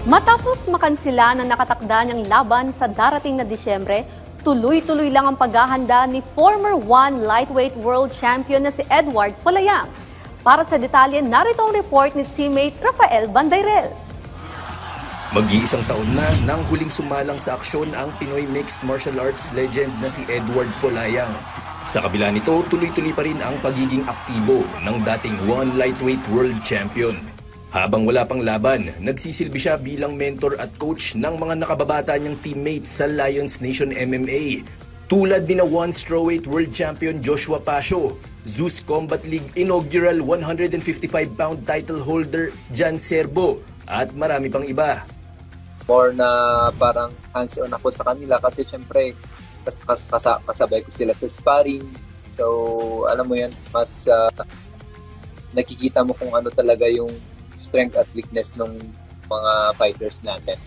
Matapos makansila ng nakatakda niyang laban sa darating na Disyembre, tuloy-tuloy lang ang paghahanda ni former one lightweight world champion na si Edward Folayang. Para sa detalye, narito ang report ni teammate Rafael Bandairel. Mag-iisang taon na nang huling sumalang sa aksyon ang Pinoy mixed martial arts legend na si Edward Folayang. Sa kabila nito, tuloy-tuloy pa rin ang pagiging aktibo ng dating one lightweight world champion. Habang wala pang laban, nagsisilbi siya bilang mentor at coach ng mga nakababata niyang teammates sa Lions Nation MMA. Tulad ni na one strawweight world champion Joshua Pasio, Zeus Combat League inaugural 155-pound title holder Jan Serbo at marami pang iba. More na parang hands-on ako sa kanila kasi syempre kasabay ko sila sa sparring. So alam mo yan, mas nakikita mo kung ano talaga yung strength at weakness ng mga fighters natin.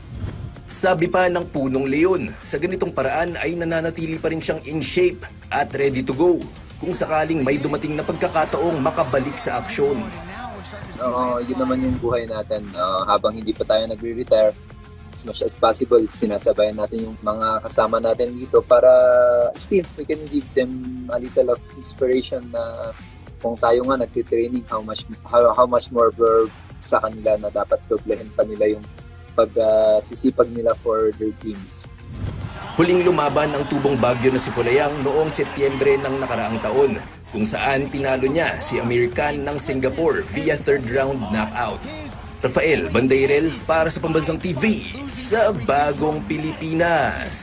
Sabi pa ng Punong Leon, sa ganitong paraan ay nananatili pa rin siyang in shape at ready to go kung sakaling may dumating na pagkakataong makabalik sa aksyon. Yun naman yung buhay natin. Habang hindi pa tayo nagre-retire, as much as possible, sinasabayan natin yung mga kasama natin dito para still we can give them a little of inspiration na kung tayo nga nagtitraining, how much more sa kanila na dapat doblehin pa nila yung pagsisipag nila for their teams. Huling lumaban ang tubong Baguio na si Folayang noong Setyembre ng nakaraang taon, kung saan tinalo niya si Amir Khan ng Singapore via third round knockout. Rafael Bandairel para sa Pambansang TV sa Bagong Pilipinas.